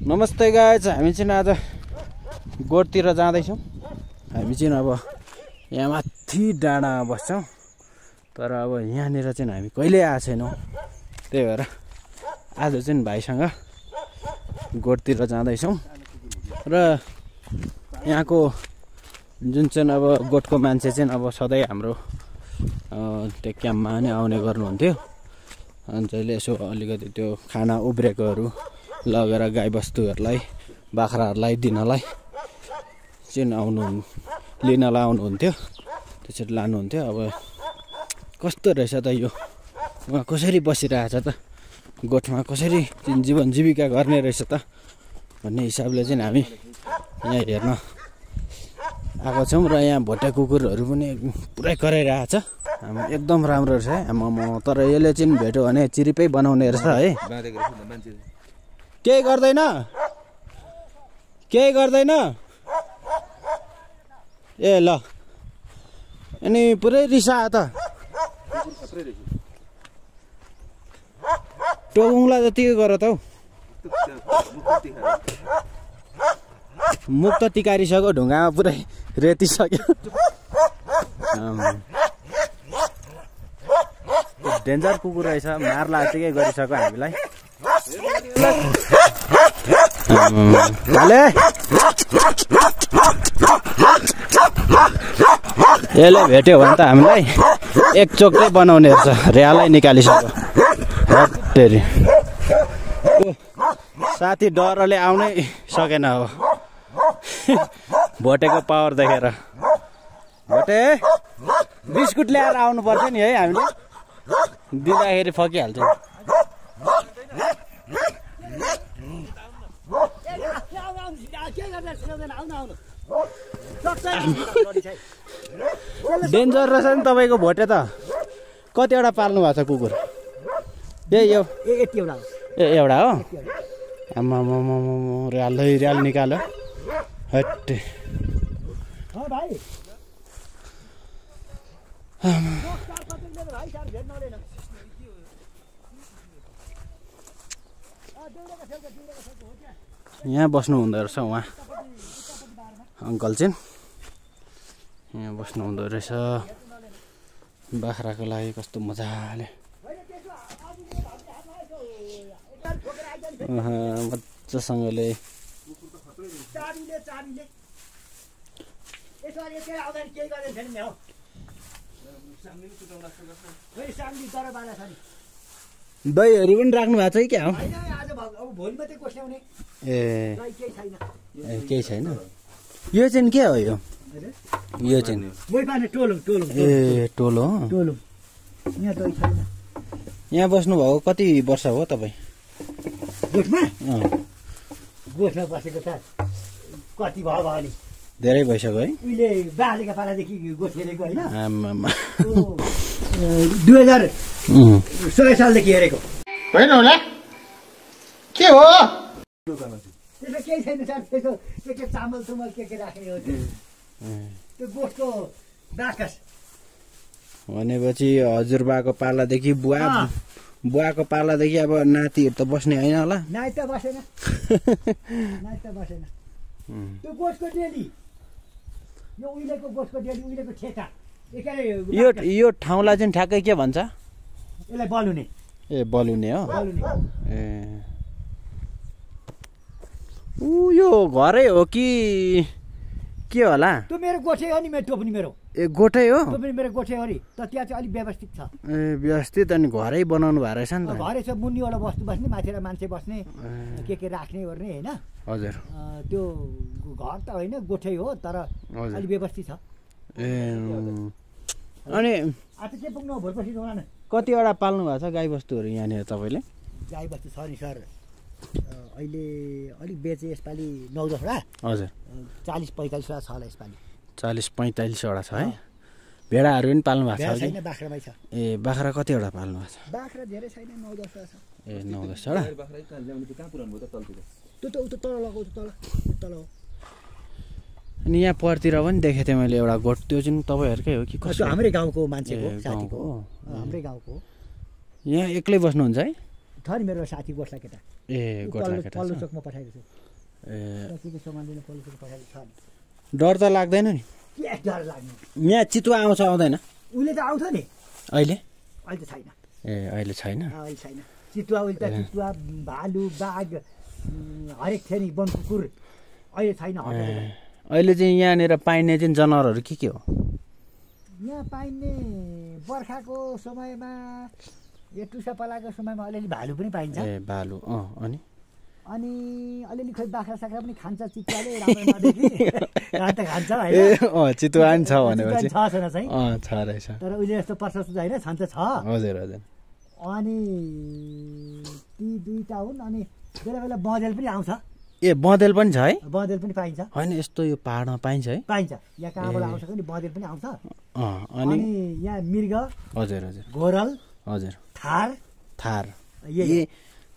नमस्ते गाइज, हामी चाहिँ आज गोठतिर जाँदैछौँ। हामी चाहिँ अब यहाँ माथि डाँडामा बस्छौँ, तर अब यहाँनिर चाहिँ हामी कहिले आएको छैनौँ। त्यही भएर आज चाहिँ भाइसँग गोठतिर जाँदैछौँ र यहाँको जुन चाहिँ अब गोठको मान्छे चाहिँ अब सधैँ हाम्रो त्यो क्याम्पमा नै आउने गर्नुहुन्थ्यो। अनि जहिले यसो अलिकति त्यो खाना उब्रेकोहरू लगेर गाईबस्तुहरूलाई बाख्राहरूलाई दिनलाई चाहिँ लिनलाई आउनुहुन्थ्यो, त्यसरी लानुहुन्थ्यो। अब कस्तो रहेछ त यो, उहाँ कसरी बसिरहेछ त, गोठमा कसरी जीवन जीविका गर्ने रहेछ त भन्ने हिसाबले चाहिँ हामी यहाँ हेर्न आएको छौँ। र यहाँ भोटे कुकुरहरू पनि पुरै कराइरहेछ, एकदम राम्रो रहेछ है। तर यसले चाहिँ भेट्यो भने चिरिपै बनाउने रहेछ है। केही गर्दैन, केही गर्दैन। ए ल, अनि पुरै रिसायो त, टोकुङला जतिकै गर त हौ। मुख त तिकारिसक्यो, ढुङ्गामा पुरै रेतिसक्यो। डेन्जर कुकुर रहेछ, मार्ला जतिकै गरिसक्यो हामीलाई। यसले भेट्यो भने त हामीलाई एक चोककै बनाउने रहेछ, र्यालै निकालिसक्यो। हत्तेरी साथी डरले आउनै सकेन अब भोटेको पावर देखेर। भोटे बिस्कुट ल्याएर आउनु पर्छ नि है, हामीले दिँदाखेरि फकिहाल्छ। डेन्जर रहेछ नि तपाईँको भोटे त। कतिवटा पाल्नु भएको छ कुकुर? यो एउटा हो। आमा र्याल निकाल्यो। हट्टे यहाँ बस्नु हुँदो रहेछ उहाँ अङ्कल चाहिँ, यहाँ बस्नु हुँदो रहेछ बाख्राको लागि। कस्तो मजाले मजासँगले दहीहरू पनि राख्नु भएको छ कि क्या हो? ए केही छैन। यो चाहिँ के हो? यो चाहिँ ए टोलो हो। यहाँ बस्नुभएको कति वर्ष हो तपाईँ? गोठमा बसेको त कति भयो नि, धेरै भइसक्यो है। उहिले बालेका पालादेखि गोठ हेरेको होइन, 2016 सालदेखि हेरेको होइन होला। के हो त्यसमा? केही छैन सर, त्यसो के चामल सुमल के राख्ने हो त्यो गोठको बाकस। भनेपछि हजुरबाको पालादेखि बुवाको पालादेखि अब नातिहरू त बस्ने होइन होला? नाति त बसेन, नाति त बसेन। त्यो गोठको डेली, यो उहिलेको गोठको डेली, उहिलेको ठेका। यो ठाउँलाई चाहिँ ठ्याक्कै के भन्छ? यसलाई बलुने। ए बलुने हो। बलुने। ए यो घरै हो कि के होला? त्यो मेरो गोठै हो नि, मेरो टोपनी मेरो। ए गोठै हो? टोपनी मेरो गोठै हो नि, त त्यहाँ चाहिँ अलिक व्यवस्थित छ। ए व्यवस्थित, अनि घरै बनाउनु भएको रहेछ नि त। घरै छ, मुनिवाला वस्तु बस्ने, माथिबाट मान्छे बस्ने, के राख्ने गर्ने होइन। हजुर, त्यो घर त होइन, गोठै हो, तर अलिक व्यवस्थित छ। ए अनि आज के पुग्नु भोलिपर्सि जाउँ न। कतिवटा पाल्नु भएको छ गाईबस्तुहरू यहाँनिर तपाईँले? गाईबस्तु छ नि सर, अहिले अलिक बेचे यसपालि 9-10वटा। हजुर, 40-45वटा छ होला यसपालि। 40-45वटा छ है। भेडाहरू पनि पाल्नु भएको छ? छैन, बाख्रामै छ। ए बाख्रा कतिवटा पाल्नु भएको छ? बाख्रा धेरै छैन, 9-10वटा छ। ए 9-10वटा। त्यो त उता तल लगाउँछ, तल हो। अनि यहाँ परतिर पनि देखेको थिएँ मैले एउटा गोठ, त्यो चाहिँ तपाईँहरूकै हो कि कसो? हाम्रै गाउँको मान्छेको, साथीको, हाम्रै गाउँको। यहाँ एक्लै बस्नुहुन्छ है? छ नि मेरो साथी गोठला केटा ए गोठला केटा पल्लो चोकमा पठाइदिएको ए छु के सामान दिनु पल्लो चोकमा पठाइदिएको छ डर त लाग्दैन नि के डर लाग्नु यहाँ चितुवा आउँछ आउँदैन उहिले त आउँछ नि अहिले अहिले त छैन ए अहिले छैन अहिले छैन चितुवा उहिले त चितुवा भालु बाघ हरेक थियो नि वन कुकुर अहिले छैन अहिले चाहिँ यहाँनिर पाइने चाहिँ जनावरहरू के हो यहाँ पाइने बर्खाको समयमा यो टुसा पलाएको समयमा अलिअलि भालु पनि पाइन्छ ए भालु अनि अलिअलि खोइ बाख्रा साख्रा पनि खान्छ चितुवाले राम्रो नदेखि त खान्छ होइन चितुवा नि छ भनेपछि छ छैन चाहिँ छ रहेछ तर उहिले जस्तो प्रशस्त होइन छन् त छ हजुर हजुर अनि ती दुईटा हुन् अनि बेला बेला बँदेल पनि आउँछ ए बँदेल पनि छ है बँदेल पनि पाइन्छ होइन यस्तो यो पाहाडमा पाइन्छ है पाइन्छ यहाँ कहाँबाट आउँछ नि बँदेल पनि आउँछ अनि यहाँ मृग हजुर हजुर घोरल हजुर थार ए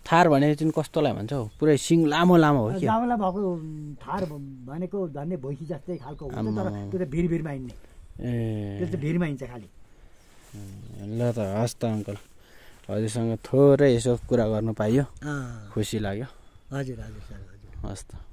थार भनेको चाहिँ कस्तोलाई भन्छ हौ पुरै सिङ लामो लामो हो कि लामो लामो भएको थार भनेको झन्डै भैँसी जस्तै खालको हुन्छ तर त्यो त भिरमा हिँड्ने त्यो चाहिँ भिरमा हिँड्छ खालि ल त हस् त अङ्कल हजुरसँग थोरै यसो कुरा गर्नु पाइयो खुसी लाग्यो हजुर हजुर सर हजुर हस् त